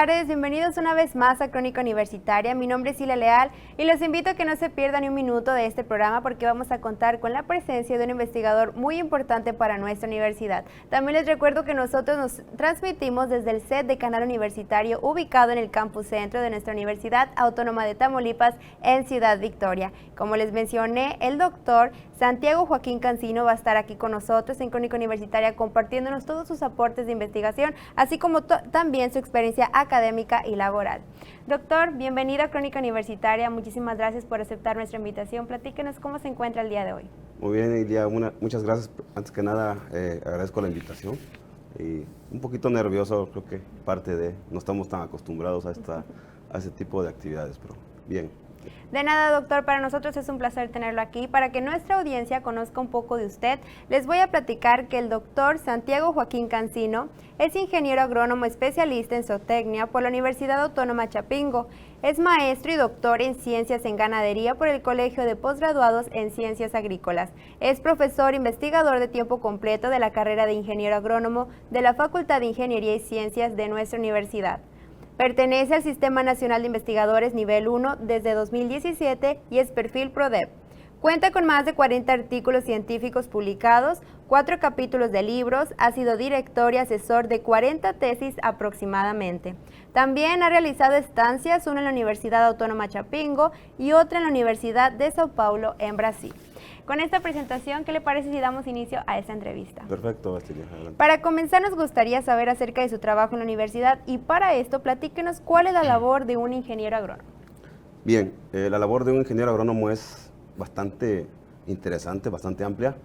tardes, bienvenidos una vez más a Crónica Universitaria. Mi nombre es Sila Leal y los invito a que no se pierdan ni un minuto de este programa porque vamos a contar con la presencia de un investigador muy importante para nuestra universidad. También les recuerdo que nosotros nos transmitimos desde el set de Canal Universitario ubicado en el campus centro de nuestra Universidad Autónoma de Tamaulipas en Ciudad Victoria. Como les mencioné, el doctor Santiago Joaquín Cancino va a estar aquí con nosotros en Crónica Universitaria compartiéndonos todos sus aportes de investigación, así como también su experiencia académica y laboral. Doctor, bienvenido a Crónica Universitaria, muchísimas gracias por aceptar nuestra invitación. Platíquenos cómo se encuentra el día de hoy. Muy bien, Ilia, muchas gracias. Antes que nada, agradezco la invitación y un poquito nervioso, creo que no estamos tan acostumbrados a ese tipo de actividades, pero bien. De nada, doctor, para nosotros es un placer tenerlo aquí. Para que nuestra audiencia conozca un poco de usted, les voy a platicar que el doctor Santiago Joaquín Cancino es ingeniero agrónomo especialista en zootecnia por la Universidad Autónoma Chapingo. Es maestro y doctor en ciencias en ganadería por el Colegio de Postgraduados en Ciencias Agrícolas. Es profesor investigador de tiempo completo de la carrera de ingeniero agrónomo de la Facultad de Ingeniería y Ciencias de nuestra universidad. Pertenece al Sistema Nacional de Investigadores Nivel 1 desde 2017 y es perfil PRODEP. Cuenta con más de 40 artículos científicos publicados, 4 capítulos de libros, ha sido director y asesor de 40 tesis aproximadamente. También ha realizado estancias, una en la Universidad Autónoma Chapingo y otra en la Universidad de Sao Paulo en Brasil. Con esta presentación, ¿qué le parece si damos inicio a esta entrevista? Perfecto, Bastilia, adelante. Para comenzar, nos gustaría saber acerca de su trabajo en la universidad y para esto, platíquenos cuál es la labor de un ingeniero agrónomo. Bien, la labor de un ingeniero agrónomo es bastante interesante, bastante amplia,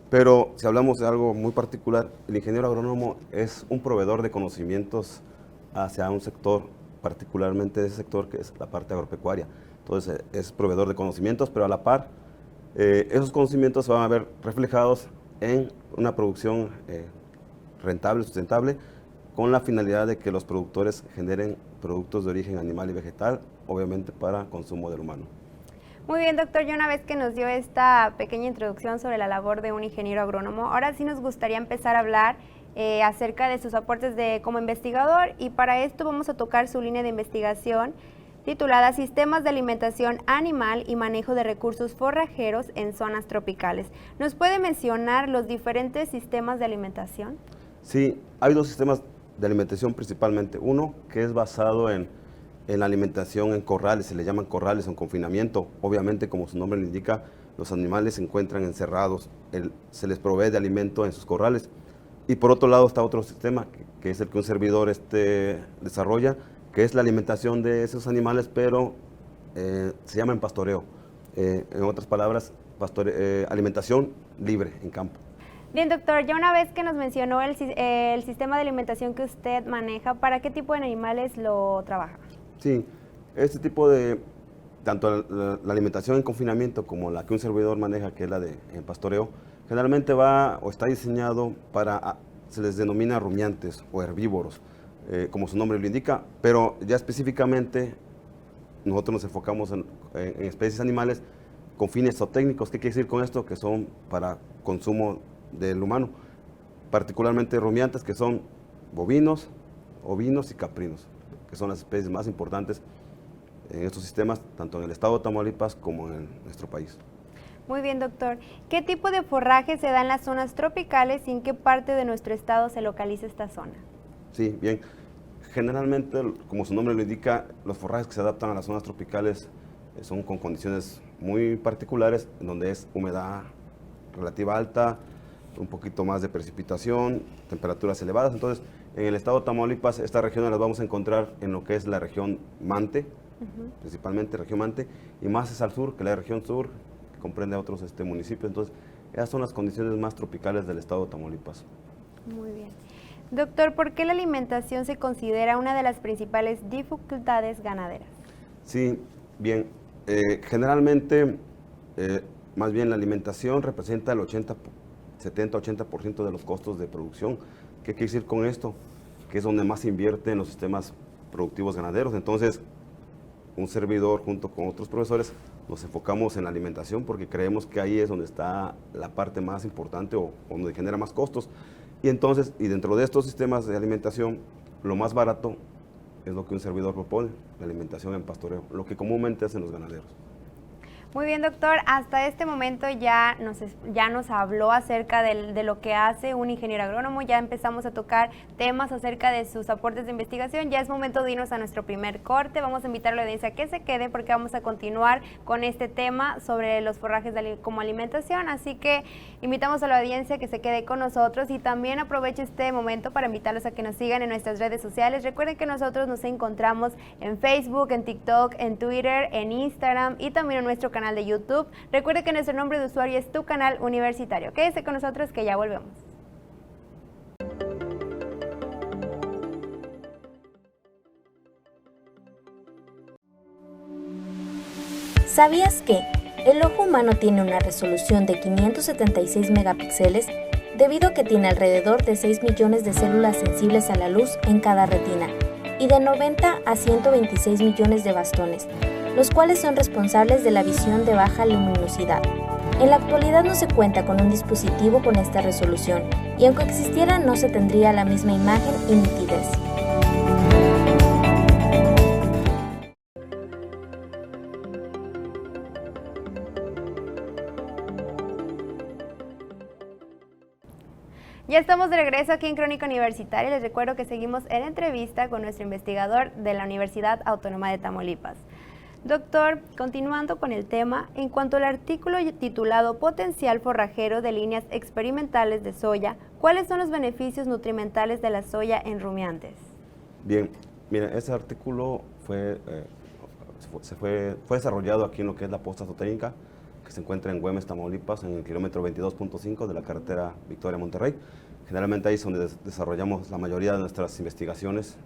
pero si hablamos de algo muy particular, el ingeniero agrónomo es un proveedor de conocimientos hacia un sector, particularmente de ese sector que es la parte agropecuaria. Entonces, es proveedor de conocimientos, pero a la par, esos conocimientos se van a ver reflejados en una producción rentable, sustentable, con la finalidad de que los productores generen productos de origen animal y vegetal, obviamente para consumo del humano. Muy bien, doctor, ya una vez que nos dio esta pequeña introducción sobre la labor de un ingeniero agrónomo, ahora sí nos gustaría empezar a hablar acerca de sus aportes como investigador y para esto vamos a tocar su línea de investigación titulada Sistemas de Alimentación Animal y Manejo de Recursos Forrajeros en Zonas Tropicales. ¿Nos puede mencionar los diferentes sistemas de alimentación? Sí, hay dos sistemas de alimentación principalmente. Uno que es basado en la alimentación en corrales, se le llaman corrales o en confinamiento. Obviamente, como su nombre le indica, los animales se encuentran encerrados, se les provee de alimento en sus corrales. Y por otro lado está otro sistema, que es el que un servidor desarrolla, que es la alimentación de esos animales, pero se llama en pastoreo. En otras palabras, alimentación libre en campo. Bien, doctor, ya una vez que nos mencionó el sistema de alimentación que usted maneja, ¿para qué tipo de animales lo trabaja? Sí, este tipo tanto la alimentación en confinamiento como la que un servidor maneja, que es la en pastoreo, generalmente va o está diseñado se les denomina rumiantes o herbívoros, como su nombre lo indica, pero ya específicamente nosotros nos enfocamos en especies animales con fines zootécnicos. ¿Qué quiere decir con esto? Que son para consumo del humano, particularmente rumiantes, que son bovinos, ovinos y caprinos, que son las especies más importantes en estos sistemas, tanto en el estado de Tamaulipas como en nuestro país. Muy bien, doctor. ¿Qué tipo de forraje se da en las zonas tropicales y en qué parte de nuestro estado se localiza esta zona? Sí, bien. Generalmente, como su nombre lo indica, los forrajes que se adaptan a las zonas tropicales son con condiciones muy particulares, en donde es humedad relativa alta, un poquito más de precipitación, temperaturas elevadas. Entonces, en el estado de Tamaulipas, estas regiones las vamos a encontrar en lo que es la región Mante, principalmente región Mante, y más es al sur, que la región sur, que comprende a otros municipios. Entonces, esas son las condiciones más tropicales del estado de Tamaulipas. Muy bien. Doctor, ¿por qué la alimentación se considera una de las principales dificultades ganaderas? Sí, bien. Generalmente, más bien la alimentación representa el 70-80% de los costos de producción. ¿Qué quiere decir con esto? Que es donde más se invierte en los sistemas productivos ganaderos. Entonces, un servidor junto con otros profesores nos enfocamos en la alimentación porque creemos que ahí es donde está la parte más importante o donde genera más costos. Y entonces, y dentro de estos sistemas de alimentación, lo más barato es lo que un servidor propone, la alimentación en pastoreo, lo que comúnmente hacen los ganaderos. Muy bien, doctor. Hasta este momento ya nos habló acerca de lo que hace un ingeniero agrónomo. Ya empezamos a tocar temas acerca de sus aportes de investigación. Ya es momento de irnos a nuestro primer corte. Vamos a invitar a la audiencia a que se quede porque vamos a continuar con este tema sobre los forrajes como alimentación. Así que invitamos a la audiencia que se quede con nosotros y también aproveche este momento para invitarlos a que nos sigan en nuestras redes sociales. Recuerden que nosotros nos encontramos en Facebook, en TikTok, en Twitter, en Instagram y también en nuestro canal de YouTube. Recuerde que nuestro nombre de usuario es Tu Canal Universitario. Quédese con nosotros que ya volvemos. ¿Sabías que el ojo humano tiene una resolución de 576 megapíxeles debido a que tiene alrededor de 6 millones de células sensibles a la luz en cada retina y de 90 a 126 millones de bastones, los cuales son responsables de la visión de baja luminosidad? En la actualidad no se cuenta con un dispositivo con esta resolución y aunque existiera no se tendría la misma imagen y nitidez. Ya estamos de regreso aquí en Crónica Universitaria. Les recuerdo que seguimos en entrevista con nuestro investigador de la Universidad Autónoma de Tamaulipas. Doctor, continuando con el tema, en cuanto al artículo titulado Potencial forrajero de líneas experimentales de soya, ¿cuáles son los beneficios nutrimentales de la soya en rumiantes? Bien, mira, ese artículo fue desarrollado aquí en lo que es la posta zootecnica, que se encuentra en Güemes, Tamaulipas, en el kilómetro 22.5 de la carretera Victoria-Monterrey. Generalmente ahí es donde desarrollamos la mayoría de nuestras investigaciones.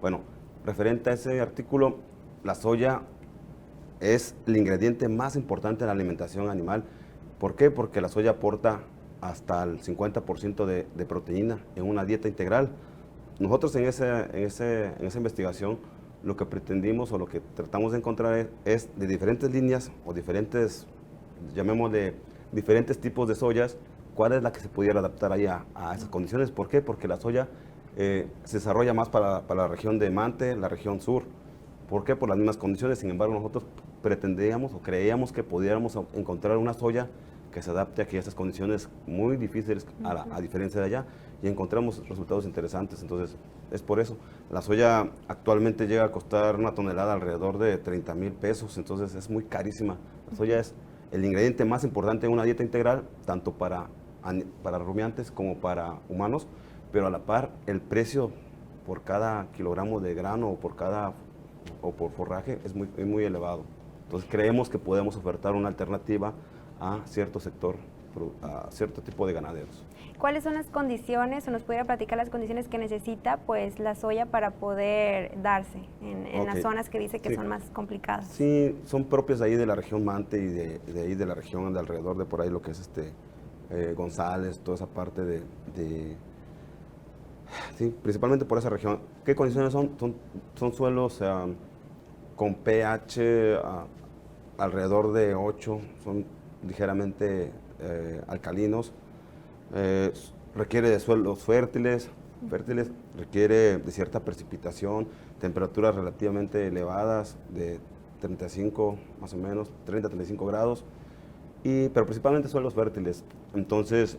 Bueno, referente a ese artículo, la soya es el ingrediente más importante en la alimentación animal. ¿Por qué? Porque la soya aporta hasta el 50% de proteína en una dieta integral. Nosotros en esa investigación lo que pretendimos o lo que tratamos de encontrar es de diferentes líneas o diferentes, llamémosle, diferentes tipos de soyas, cuál es la que se pudiera adaptar ahí a esas condiciones. ¿Por qué? Porque la soya se desarrolla más para la región de Mante, la región sur. ¿Por qué? Por las mismas condiciones. Sin embargo, nosotros pretendíamos o creíamos que pudiéramos encontrar una soya que se adapte aquí a esas condiciones muy difíciles a diferencia de allá, y encontramos resultados interesantes. Entonces, es por eso. La soya actualmente llega a costar una tonelada alrededor de 30,000 pesos, entonces es muy carísima. La soya es el ingrediente más importante en una dieta integral, tanto para rumiantes como para humanos, pero a la par el precio por cada kilogramo de grano o por forraje es muy elevado. Entonces creemos que podemos ofertar una alternativa a cierto sector, a cierto tipo de ganaderos. ¿Cuáles son las condiciones, o nos pudiera platicar las condiciones que necesita pues la soya para poder darse en las zonas que dice que son más complicadas? Sí, son propias ahí de la región Mante y de ahí de la región de alrededor de por ahí lo que es González, toda esa parte sí, principalmente por esa región. ¿Qué condiciones son? Son suelos con pH alrededor de 8, son ligeramente alcalinos, requiere de suelos fértiles, requiere de cierta precipitación, temperaturas relativamente elevadas de 35 más o menos, 30-35 grados, pero principalmente suelos fértiles. Entonces,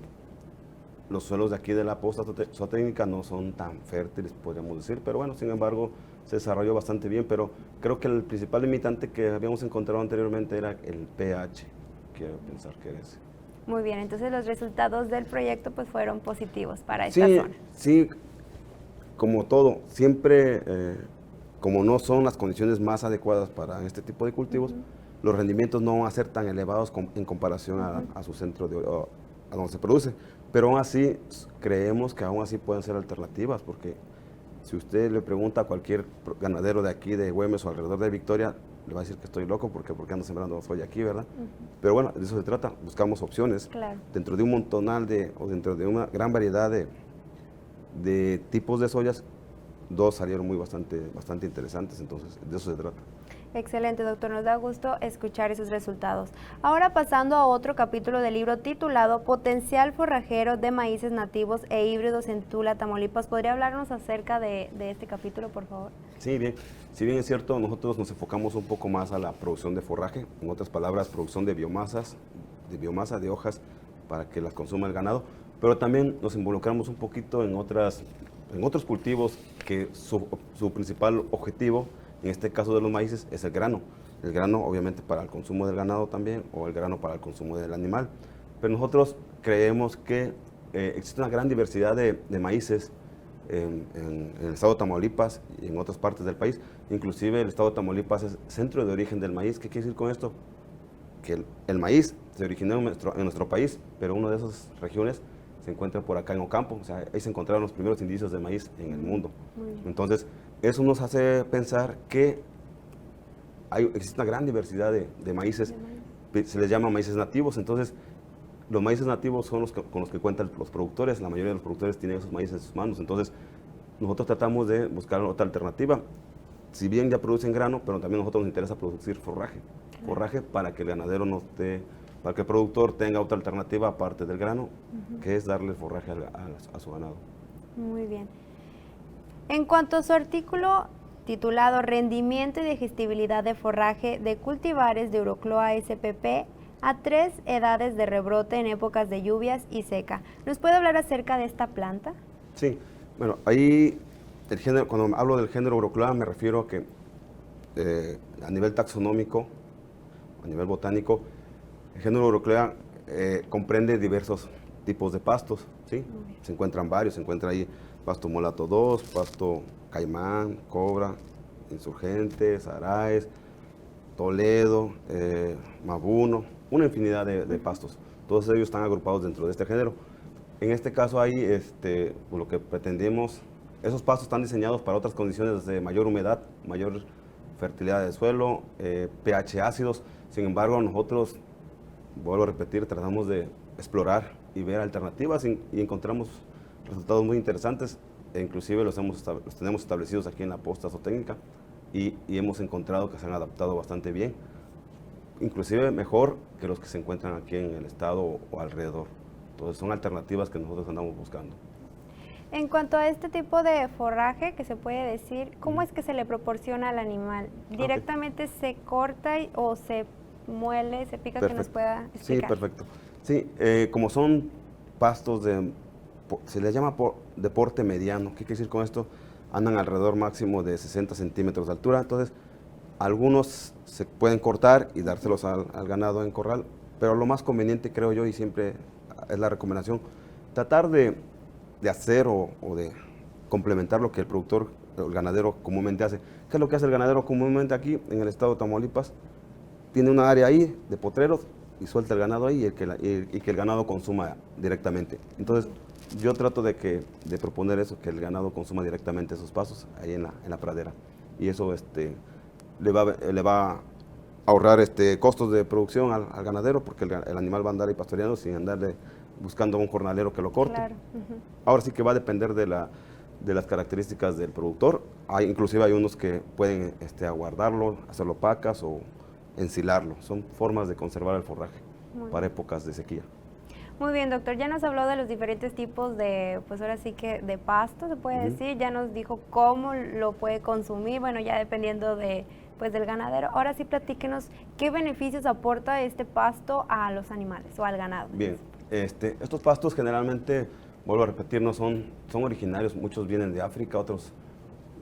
los suelos de aquí de la posta zootecnica no son tan fértiles, podríamos decir, pero bueno, sin embargo, se desarrolló bastante bien, pero creo que el principal limitante que habíamos encontrado anteriormente era el pH, quiero pensar que era ese. Muy bien, entonces los resultados del proyecto pues fueron positivos para esta zona. Sí, como todo, siempre, como no son las condiciones más adecuadas para este tipo de cultivos, los rendimientos no van a ser tan elevados en comparación a su centro, a donde se produce. Pero aún así, creemos que aún así pueden ser alternativas, porque si usted le pregunta a cualquier ganadero de aquí, de Güemes o alrededor de Victoria, le va a decir que estoy loco porque ando sembrando soya aquí, ¿verdad? Pero bueno, de eso se trata, buscamos opciones. Claro. Dentro de un montonal o dentro de una gran variedad de tipos de soyas, dos salieron bastante interesantes, entonces de eso se trata. Excelente, doctor. Nos da gusto escuchar esos resultados. Ahora pasando a otro capítulo del libro titulado Potencial forrajero de maíces nativos e híbridos en Tula, Tamaulipas. ¿Podría hablarnos acerca de este capítulo, por favor? Sí, bien. Si bien es cierto, nosotros nos enfocamos un poco más a la producción de forraje, en otras palabras, producción de biomasa, de hojas, para que las consuma el ganado, pero también nos involucramos un poquito en otros cultivos que su principal objetivo, en este caso de los maíces, es el grano. El grano obviamente para el consumo del ganado también, o el grano para el consumo del animal. Pero nosotros creemos que existe una gran diversidad de maíces en el estado de Tamaulipas y en otras partes del país. Inclusive el estado de Tamaulipas es centro de origen del maíz. ¿Qué quiere decir con esto? Que el maíz se originó en nuestro país, pero una de esas regiones se encuentra por acá en Ocampo. O sea, ahí se encontraron los primeros indicios de maíz en el mundo. Entonces, eso nos hace pensar que existe una gran diversidad de maíces, se les llama maíces nativos. Entonces, los maíces nativos son con los que cuentan los productores. La mayoría de los productores tienen esos maíces en sus manos. Entonces, nosotros tratamos de buscar otra alternativa. Si bien ya producen grano, pero también a nosotros nos interesa producir forraje. Forraje para que el ganadero para que el productor tenga otra alternativa aparte del grano, que es darle forraje a su ganado. Muy bien. En cuanto a su artículo titulado Rendimiento y digestibilidad de forraje de cultivares de Eurocloa spp a 3 edades de rebrote en épocas de lluvias y seca, ¿nos puede hablar acerca de esta planta? Sí, bueno, ahí cuando hablo del género Eurocloa me refiero a que a nivel taxonómico, a nivel botánico, el género Eurocloa comprende diversos tipos de pastos, ¿sí? Se encuentran varios, se encuentra ahí pasto mulato 2, pasto caimán, cobra, insurgentes, araes, Toledo, mabuno, una infinidad de pastos. Todos ellos están agrupados dentro de este género. En este caso ahí, lo que pretendemos, esos pastos están diseñados para otras condiciones de mayor humedad, mayor fertilidad del suelo, pH ácidos. Sin embargo, nosotros, vuelvo a repetir, tratamos de explorar y ver alternativas y encontramos resultados muy interesantes. Inclusive los tenemos establecidos aquí en la posta zootécnica y hemos encontrado que se han adaptado bastante bien, inclusive mejor que los que se encuentran aquí en el estado o alrededor. Entonces son alternativas que nosotros andamos buscando. En cuanto a este tipo de forraje que se puede decir, ¿cómo es que se le proporciona al animal? ¿Directamente se corta o se muele, se pica? Perfecto. Que nos pueda explicar. Sí, perfecto. Sí, como son pastos se les llama de porte mediano. ¿Qué quiere decir con esto? Andan alrededor máximo de 60 centímetros de altura. Entonces, algunos se pueden cortar y dárselos al ganado en corral, pero lo más conveniente, creo yo, y siempre es la recomendación, tratar de hacer o de complementar lo que el productor, el ganadero comúnmente hace. ¿Qué es lo que hace el ganadero comúnmente aquí en el estado de Tamaulipas? Tiene una área ahí de potreros y suelta el ganado ahí y que el ganado consuma directamente. Entonces, yo trato de proponer eso, que el ganado consuma directamente esos pastos ahí en la pradera. Y eso le va a ahorrar costos de producción al ganadero, porque el animal va a andar ahí pastoreando sin andarle buscando a un jornalero que lo corte. Claro. Ahora sí que va a depender de las características del productor. Inclusive hay unos que pueden aguardarlo, hacerlo pacas o ensilarlo. Son formas de conservar el forraje para épocas de sequía. Muy bien, doctor, ya nos habló de los diferentes tipos de, pues ahora sí que de pasto, se puede decir, ya nos dijo cómo lo puede consumir, bueno, ya dependiendo del ganadero. Ahora sí, platíquenos qué beneficios aporta este pasto a los animales o al ganado. Bien, estos pastos generalmente, vuelvo a repetir, no son originarios, muchos vienen de África, otros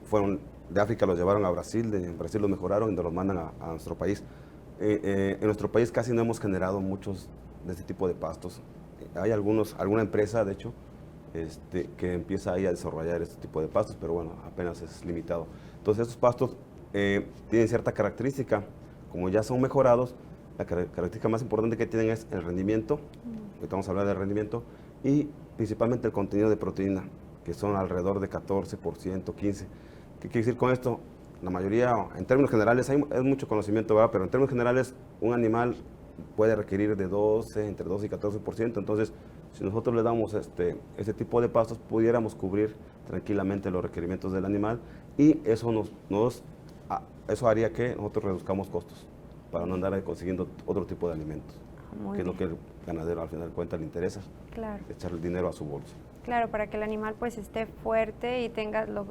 fueron de África, los llevaron a Brasil, en Brasil los mejoraron y nos los mandan a nuestro país. En nuestro país casi no hemos generado muchos de este tipo de pastos. Hay alguna empresa, de hecho, que empieza ahí a desarrollar este tipo de pastos, pero bueno, apenas es limitado. Entonces, estos pastos tienen cierta característica, como ya son mejorados, la característica más importante que tienen es el rendimiento, ahorita vamos a hablar del rendimiento, y principalmente el contenido de proteína, que son alrededor de 14%, 15%. ¿Qué quiere decir con esto? La mayoría, en términos generales, es mucho conocimiento, ¿verdad? Pero en términos generales, un animal puede requerir entre 12 y 14%. Entonces, si nosotros le damos este tipo de pastos, pudiéramos cubrir tranquilamente los requerimientos del animal y eso nos eso haría que nosotros reduzcamos costos para no andar consiguiendo otro tipo de alimentos, que es lo que el ganadero al final de cuentas le interesa, echar el dinero a su bolsa. Claro, para que el animal pues esté fuerte y tenga los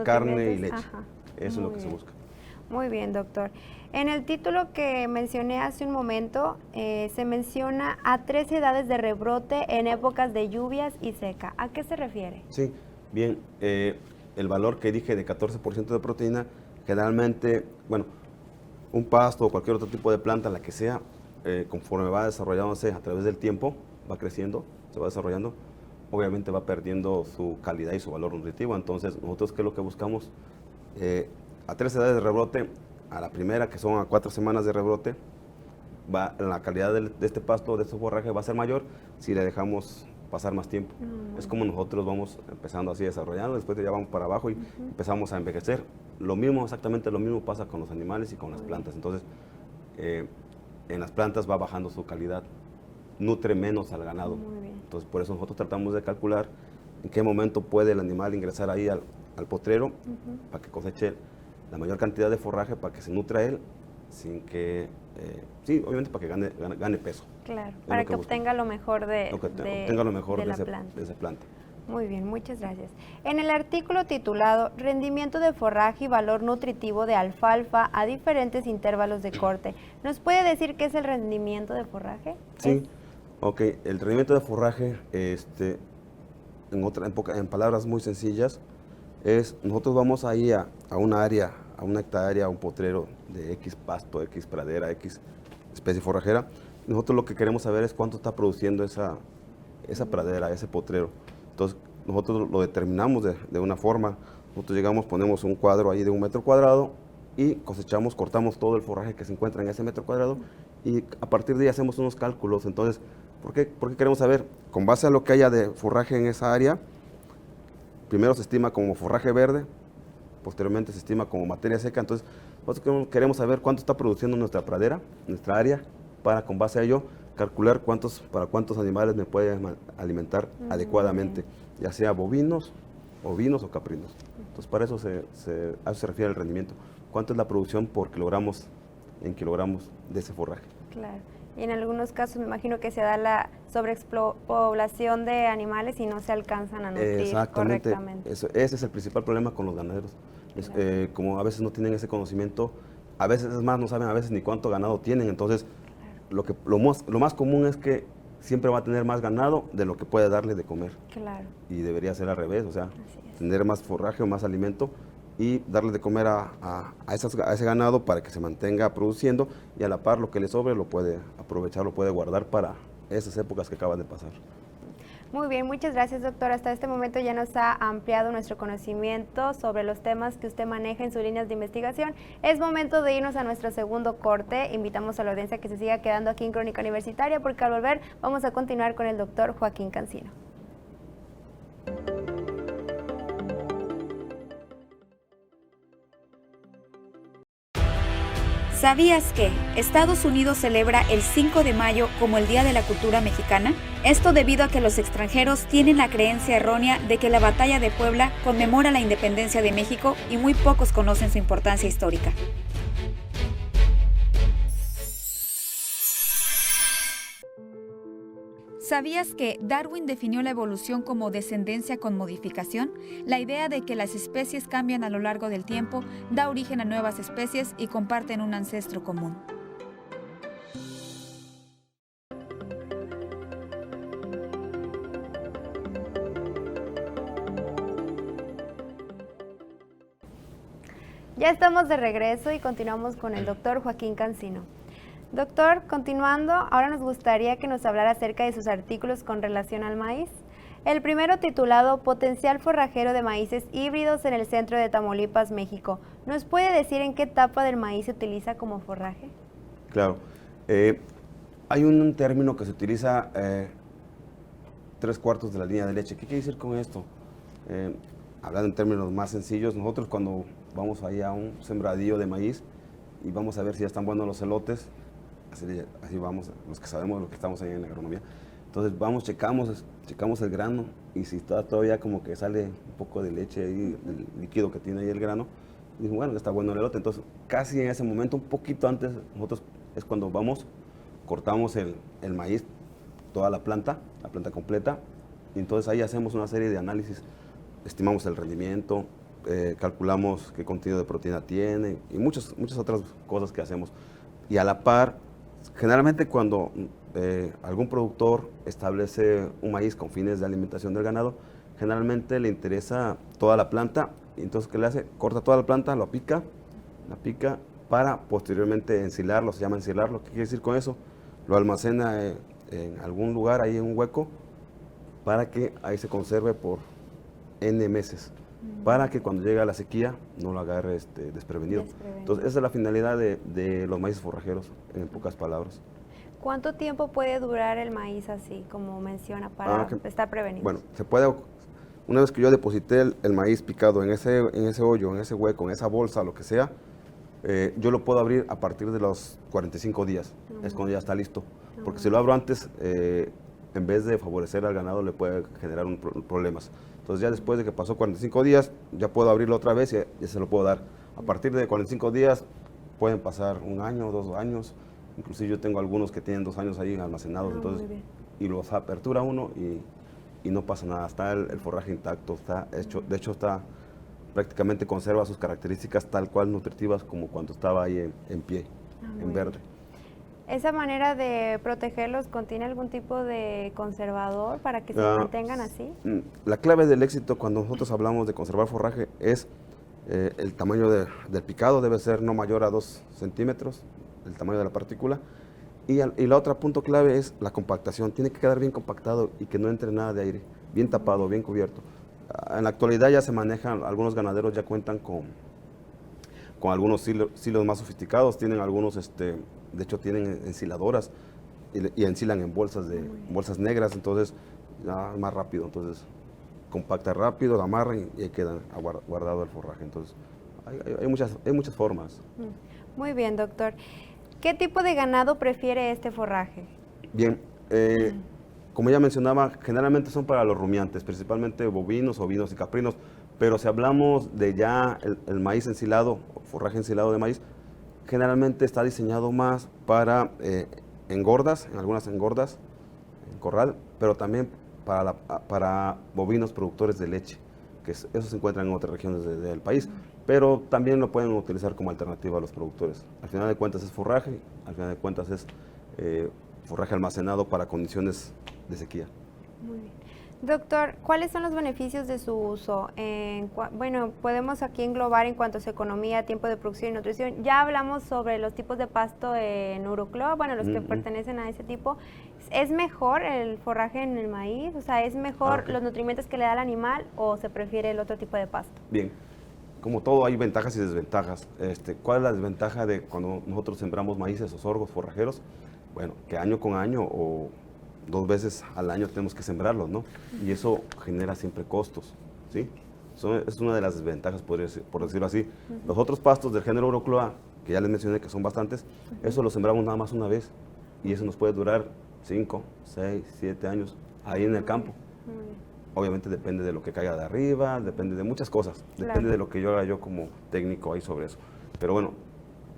carne y leche. Ajá. Eso es lo que se busca. Muy bien, doctor. En el título que mencioné hace un momento, se menciona a 3 edades de rebrote en épocas de lluvias y seca. ¿A qué se refiere? Sí, bien, el valor que dije de 14% de proteína, generalmente, bueno, un pasto o cualquier otro tipo de planta, la que sea, conforme va desarrollándose a través del tiempo, va creciendo, se va desarrollando, obviamente va perdiendo su calidad y su valor nutritivo. Entonces, nosotros, ¿qué es lo que buscamos? A 3 edades de rebrote, a la primera, que son a 4 semanas de rebrote, la calidad de este pasto, de este forraje, va a ser mayor si le dejamos pasar más tiempo. Es como nosotros vamos empezando así desarrollando, después ya vamos para abajo y empezamos a envejecer. Lo mismo, exactamente lo mismo pasa con los animales y con las plantas. Entonces, en las plantas va bajando su calidad, nutre menos al ganado. Entonces, por eso nosotros tratamos de calcular en qué momento puede el animal ingresar ahí al potrero para que coseche la mayor cantidad de forraje, para que se nutra él, sin que, sí, obviamente para que gane peso. Claro, para que obtenga lo mejor de esa planta. Muy bien, muchas gracias. En el artículo titulado Rendimiento de forraje y valor nutritivo de alfalfa a diferentes intervalos de corte, ¿nos puede decir qué es el rendimiento de forraje? Sí, ok, el rendimiento de forraje, en palabras muy sencillas, nosotros vamos ahí a una área, a una hectárea, a un potrero de X pasto, X pradera, X especie forrajera. Nosotros lo que queremos saber es cuánto está produciendo esa pradera, ese potrero. Entonces, nosotros lo determinamos de una forma. Nosotros llegamos, ponemos un cuadro ahí de 1 metro cuadrado y cosechamos, cortamos todo el forraje que se encuentra en ese metro cuadrado y a partir de ahí hacemos unos cálculos. Entonces, ¿por qué queremos saber? Con base a lo que haya de forraje en esa área, primero se estima como forraje verde, posteriormente se estima como materia seca. Entonces, nosotros queremos saber cuánto está produciendo nuestra pradera, nuestra área, para con base a ello calcular para cuántos animales me puede alimentar adecuadamente, ya sea bovinos, ovinos o caprinos. Entonces, para eso a eso se refiere el rendimiento. ¿Cuánto es la producción por kilogramos en kilogramos de ese forraje? Claro. Y en algunos casos me imagino que se da la sobrepoblación de animales y no se alcanzan a nutrir correctamente. Ese es el principal problema con los ganaderos. Claro. Como a veces no tienen ese conocimiento, a veces es más, no saben a veces ni cuánto ganado tienen. Entonces, claro, lo más común es que siempre va a tener más ganado de lo que puede darle de comer. Claro. Y debería ser al revés, o sea, tener más forraje o más alimento y darle de comer a ese ganado para que se mantenga produciendo y a la par lo que le sobre lo puede aprovechar, lo puede guardar para esas épocas que acaban de pasar. Muy bien, muchas gracias, doctor. Hasta este momento ya nos ha ampliado nuestro conocimiento sobre los temas que usted maneja en sus líneas de investigación. Es momento de irnos a nuestro segundo corte. Invitamos a la audiencia que se siga quedando aquí en Crónica Universitaria porque al volver vamos a continuar con el doctor Joaquín Cancino. ¿Sabías que Estados Unidos celebra el 5 de mayo como el Día de la Cultura Mexicana? Esto debido a que los extranjeros tienen la creencia errónea de que la Batalla de Puebla conmemora la independencia de México y muy pocos conocen su importancia histórica. ¿Sabías que Darwin definió la evolución como descendencia con modificación? La idea de que las especies cambian a lo largo del tiempo da origen a nuevas especies y comparten un ancestro común. Ya estamos de regreso y continuamos con el doctor Joaquín Cancino. Doctor, continuando, ahora nos gustaría que nos hablara acerca de sus artículos con relación al maíz. El primero titulado Potencial forrajero de maíces híbridos en el centro de Tamaulipas, México. ¿Nos puede decir en qué etapa del maíz se utiliza como forraje? Claro. Hay un término que se utiliza 3/4 de la línea de leche. ¿Qué quiere decir con esto? Hablando en términos más sencillos, nosotros cuando vamos ahí a un sembradío de maíz y vamos a ver si ya están buenos los elotes, así vamos, los que sabemos, los que estamos ahí en la agronomía. Entonces vamos, checamos el grano y si está todavía como que sale un poco de leche ahí, el líquido que tiene ahí el grano, Dije, bueno, está bueno el elote. Entonces, casi en ese momento, un poquito antes, nosotros es cuando vamos, cortamos el maíz, toda la planta completa, y entonces ahí hacemos una serie de análisis, estimamos el rendimiento, calculamos qué contenido de proteína tiene y muchas otras cosas que hacemos. Y a la par, generalmente cuando algún productor establece un maíz con fines de alimentación del ganado, generalmente le interesa toda la planta, y entonces ¿qué le hace? Corta toda la planta, la pica para posteriormente ensilarlo, se llama ensilarlo. ¿Qué quiere decir con eso? Lo almacena en algún lugar, ahí en un hueco, para que ahí se conserve por N meses, para que cuando llegue a la sequía no lo agarre desprevenido. Entonces esa es la finalidad de los maíces forrajeros, en pocas palabras. ¿Cuánto tiempo puede durar el maíz así, como menciona, para estar prevenido? Bueno, se puede, una vez que yo deposité el maíz picado en ese hoyo, en ese hueco, en esa bolsa, lo que sea, yo lo puedo abrir a partir de los 45 días, es cuando ya está listo. Porque si lo abro antes, en vez de favorecer al ganado, le puede generar problemas. Entonces ya después de que pasó 45 días, ya puedo abrirlo otra vez y ya se lo puedo dar. A partir de 45 días pueden pasar 1 año, 2 años, inclusive yo tengo algunos que tienen 2 años ahí almacenados, entonces, y los apertura uno y no pasa nada, está el forraje intacto, está hecho, de hecho está prácticamente conserva sus características tal cual nutritivas como cuando estaba ahí en pie, en verde. ¿Esa manera de protegerlos contiene algún tipo de conservador para que se mantengan así? La clave del éxito cuando nosotros hablamos de conservar forraje es el tamaño del picado, debe ser no mayor a 2 centímetros, el tamaño de la partícula, y la otra punto clave es la compactación, tiene que quedar bien compactado y que no entre nada de aire, bien tapado, bien cubierto. En la actualidad ya se manejan, algunos ganaderos ya cuentan con algunos silos más sofisticados, tienen algunos, de hecho tienen ensiladoras y ensilan en bolsas negras, entonces ya más rápido, entonces compacta rápido, la amarran y ahí queda guardado el forraje. Entonces hay muchas formas. Muy bien, doctor. ¿Qué tipo de ganado prefiere este forraje? Bien, como ya mencionaba, generalmente son para los rumiantes, principalmente bovinos, ovinos y caprinos, pero si hablamos de ya el maíz ensilado, forraje ensilado de maíz, generalmente está diseñado más para engordas, en algunas engordas, en corral, pero también para bovinos productores de leche, que eso se encuentra en otras regiones del país, pero también lo pueden utilizar como alternativa a los productores. Al final de cuentas es forraje, al final de cuentas es forraje almacenado para condiciones de sequía. Muy bien. Doctor, ¿cuáles son los beneficios de su uso? Bueno, podemos aquí englobar en cuanto a su economía, tiempo de producción y nutrición. Ya hablamos sobre los tipos de pasto en Uroclo, bueno, los que pertenecen a ese tipo. ¿Es mejor el forraje en el maíz? O sea, ¿es mejor los nutrimentos que le da el animal o se prefiere el otro tipo de pasto? Bien, como todo hay ventajas y desventajas. ¿Cuál es la desventaja de cuando nosotros sembramos maíces o sorgos forrajeros? Bueno, que año con año o 2 veces al año tenemos que sembrarlos, ¿no? Y eso genera siempre costos, ¿sí? Es una de las desventajas, por decirlo así. Los otros pastos del género Urocloa, que ya les mencioné que son bastantes, eso lo sembramos nada más una vez y eso nos puede durar 5, 6, 7 años ahí en el campo. Obviamente depende de lo que caiga de arriba, depende de muchas cosas, depende de lo que yo haga yo como técnico ahí sobre eso. Pero bueno,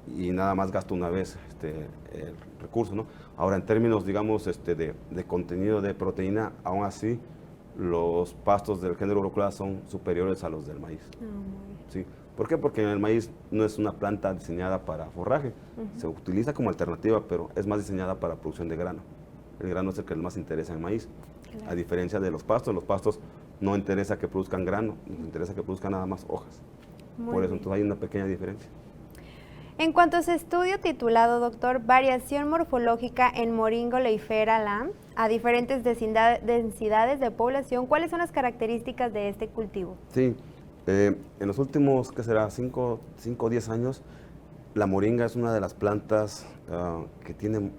y nada más gasto una vez el recurso, ¿no? Ahora, en términos, digamos, de contenido de proteína, aún así, los pastos del género Urocloa son superiores a los del maíz. ¿Sí? ¿Por qué? Porque el maíz no es una planta diseñada para forraje, se utiliza como alternativa, pero es más diseñada para producción de grano. El grano es el que más interesa en maíz, a diferencia de los pastos no interesa que produzcan grano, nos interesa que produzcan nada más hojas. Por eso, entonces hay una pequeña diferencia. En cuanto a su estudio titulado, doctor, Variación morfológica en Moringa oleifera Lam a diferentes densidades de población, ¿cuáles son las características de este cultivo? Sí, en los últimos, ¿qué será? 5 o 10 años, la moringa es una de las plantas que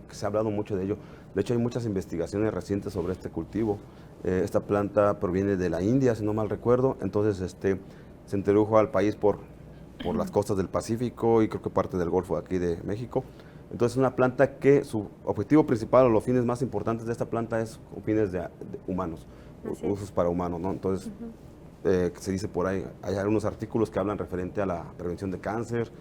se ha hablado mucho de ello. De hecho, hay muchas investigaciones recientes sobre este cultivo. Esta planta proviene de la India, si no mal recuerdo, entonces se introdujo al país por las costas del Pacífico y creo que parte del Golfo de aquí de México. Entonces es una planta que su objetivo principal o los fines más importantes de esta planta es con fines de humanos, usos para humanos, ¿no? Entonces que se dice por ahí. Hay algunos artículos que hablan referente a la prevención de cáncer,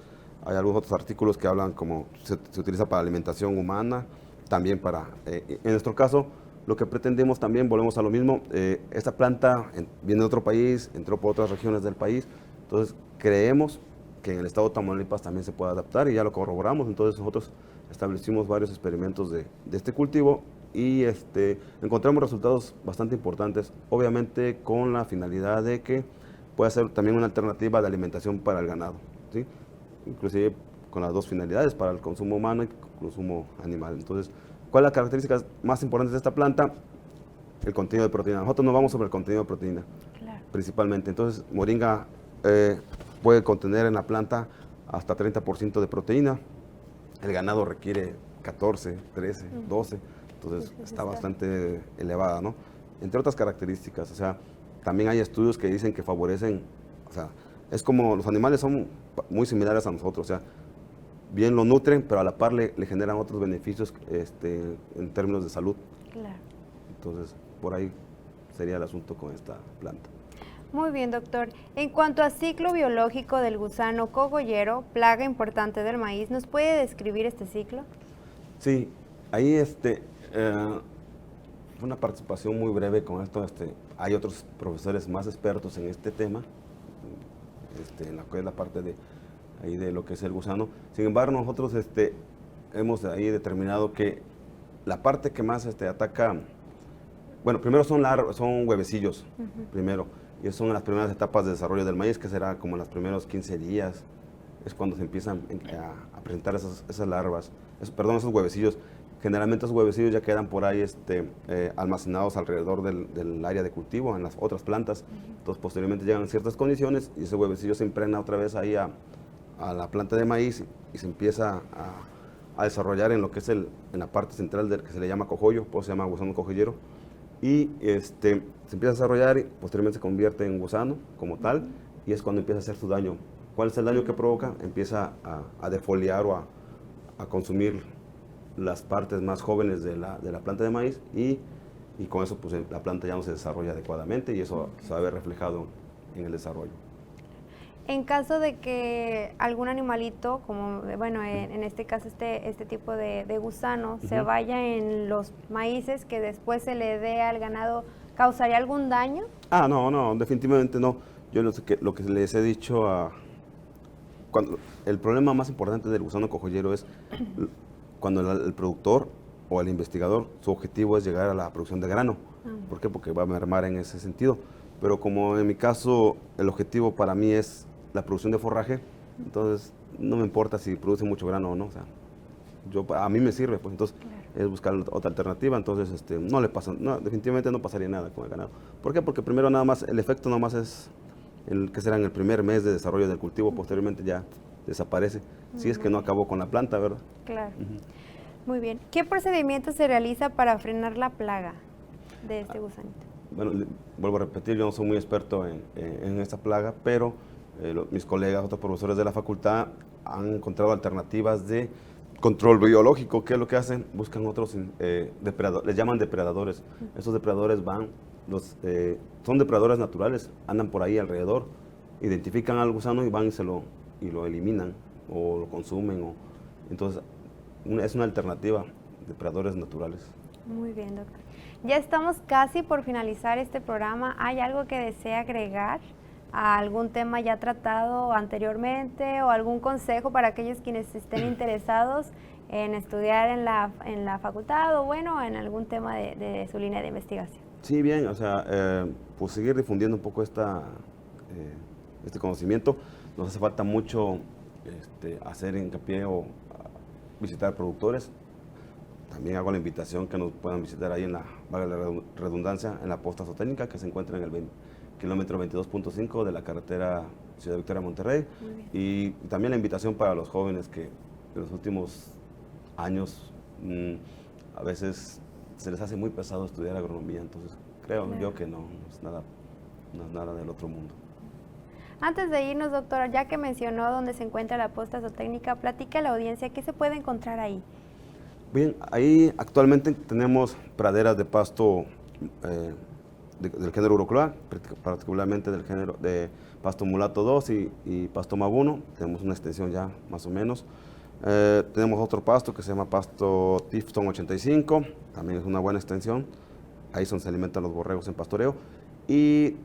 hay algunos otros artículos que hablan como se utiliza para alimentación humana, también para, en nuestro caso, lo que pretendemos también, volvemos a lo mismo, esta planta viene de otro país, entró por otras regiones del país, entonces creemos que en el estado de Tamaulipas también se puede adaptar y ya lo corroboramos, entonces nosotros establecimos varios experimentos de este cultivo y encontramos resultados bastante importantes, obviamente con la finalidad de que pueda ser también una alternativa de alimentación para el ganado, ¿sí? Inclusive con las dos finalidades, para el consumo humano y el consumo animal. Entonces, ¿cuál es la característica más importante de esta planta? El contenido de proteína. Nosotros nos vamos sobre el contenido de proteína, claro, principalmente. Entonces, moringa puede contener en la planta hasta 30% de proteína. El ganado requiere 14, 13, 12. Entonces, está bastante elevada, ¿no? Entre otras características, o sea, también hay estudios que dicen que favorecen, o sea, es como los animales son muy similares a nosotros, o sea, bien lo nutren, pero a la par le generan otros beneficios en términos de salud. Claro. Entonces, por ahí sería el asunto con esta planta. Muy bien, doctor. En cuanto a ciclo biológico del gusano cogollero, plaga importante del maíz, ¿nos puede describir este ciclo? Sí, ahí fue una participación muy breve con esto. Hay otros profesores más expertos en este tema, en la parte de lo que es el gusano. Sin embargo, nosotros hemos ahí determinado que la parte que más ataca, bueno, primero son huevecillos, primero, y son las primeras etapas de desarrollo del maíz, que será como en los primeros 15 días, es cuando se empiezan a presentar esas larvas, esos huevecillos. Generalmente esos huevecillos ya quedan por ahí almacenados alrededor del área de cultivo, en las otras plantas. Entonces, posteriormente llegan ciertas condiciones y ese huevecillo se impregna otra vez ahí a la planta de maíz y se empieza a desarrollar en lo que es en la parte central del que se le llama cogollo, pues se llama gusano cogollero. Y se empieza a desarrollar y posteriormente se convierte en gusano como tal, y es cuando empieza a hacer su daño. ¿Cuál es el daño que provoca? Empieza a defoliar o a consumir las partes más jóvenes de la planta de maíz y con eso pues la planta ya no se desarrolla adecuadamente y eso se va a ver reflejado en el desarrollo. En caso de que algún animalito, como bueno, en este caso este tipo de gusano, se vaya en los maíces que después se le dé al ganado, ¿causaría algún daño? No, definitivamente no. Yo lo que les he dicho, el problema más importante del gusano cogollero es cuando el productor o el investigador, su objetivo es llegar a la producción de grano. ¿Por qué? Porque va a mermar en ese sentido. Pero como en mi caso, el objetivo para mí es la producción de forraje, entonces no me importa si produce mucho grano o no. O sea, a mí me sirve, pues entonces es buscar otra alternativa. Entonces no le pasa, definitivamente no pasaría nada con el ganado. ¿Por qué? Porque primero nada más, el efecto nada más es que será en el primer mes de desarrollo del cultivo, posteriormente ya desaparece, si es que no acabó con la planta, ¿verdad? Claro. Muy bien. ¿Qué procedimiento se realiza para frenar la plaga de este gusanito? Bueno, vuelvo a repetir, yo no soy muy experto en esta plaga, pero mis colegas, otros profesores de la facultad han encontrado alternativas de control biológico. ¿Qué es lo que hacen? Buscan otros depredadores, les llaman depredadores. Esos depredadores son depredadores naturales, andan por ahí alrededor, identifican al gusano y van y lo eliminan o lo consumen. Entonces, es una alternativa, depredadores naturales. Muy bien, doctor. Ya estamos casi por finalizar este programa. ¿Hay algo que desea agregar a algún tema ya tratado anteriormente o algún consejo para aquellos quienes estén interesados en estudiar en la facultad o bueno, en algún tema de su línea de investigación? Sí, bien, o sea, pues seguir difundiendo un poco este conocimiento. Nos hace falta mucho hacer hincapié o visitar productores. También hago la invitación que nos puedan visitar ahí valga la redundancia, en la posta zootécnica que se encuentra en el kilómetro 22.5 de la carretera Ciudad Victoria Monterrey. Y también la invitación para los jóvenes que en los últimos años a veces se les hace muy pesado estudiar agronomía, entonces creo yo que no es nada del otro mundo. Antes de irnos, doctora, ya que mencionó dónde se encuentra la posta zootécnica, platica a la audiencia qué se puede encontrar ahí. Bien, ahí actualmente tenemos praderas de pasto del género Urocloa, particularmente del género de pasto mulato 2 y pasto maguno. Tenemos una extensión ya más o menos. Tenemos otro pasto que se llama pasto Tifton 85, también es una buena extensión. Ahí es donde se alimentan los borregos en pastoreo. Y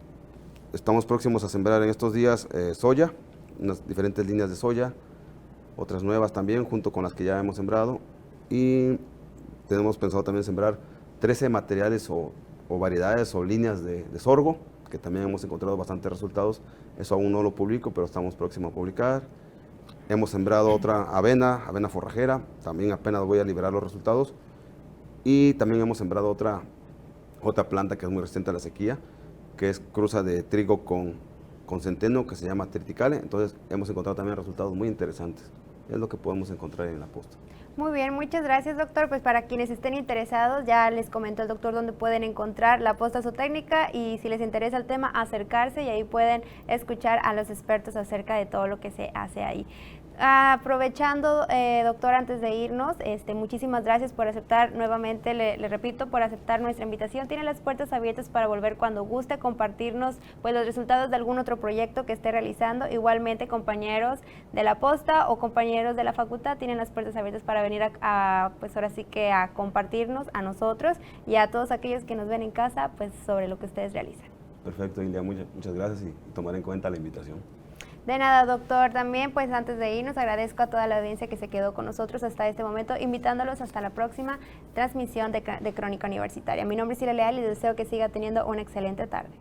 estamos próximos a sembrar en estos días soya, unas diferentes líneas de soya, otras nuevas también, junto con las que ya hemos sembrado. Y tenemos pensado también sembrar 13 materiales o variedades o líneas de sorgo, que también hemos encontrado bastantes resultados. Eso aún no lo publico, pero estamos próximos a publicar. Hemos sembrado otra avena forrajera, también apenas voy a liberar los resultados. Y también hemos sembrado otra planta que es muy resistente a la sequía, que es cruza de trigo con centeno, que se llama triticale. Entonces hemos encontrado también resultados muy interesantes. Es lo que podemos encontrar en la posta. Muy bien, muchas gracias, doctor. Pues para quienes estén interesados, ya les comentó el doctor dónde pueden encontrar la posta zootécnica, y si les interesa el tema, acercarse y ahí pueden escuchar a los expertos acerca de todo lo que se hace ahí. Aprovechando, doctor, antes de irnos, muchísimas gracias por aceptar nuevamente, le repito, por aceptar nuestra invitación. Tiene las puertas abiertas para volver cuando guste, compartirnos pues los resultados de algún otro proyecto que esté realizando. Igualmente, compañeros de la posta o compañeros de la facultad tienen las puertas abiertas para venir pues ahora sí que a compartirnos a nosotros y a todos aquellos que nos ven en casa, pues sobre lo que ustedes realizan. Perfecto, Ilia, muchas gracias y tomar en cuenta la invitación. De nada, doctor. También, pues antes de irnos, agradezco a toda la audiencia que se quedó con nosotros hasta este momento, invitándolos hasta la próxima transmisión de Crónica Universitaria. Mi nombre es Ira Leal y deseo que siga teniendo una excelente tarde.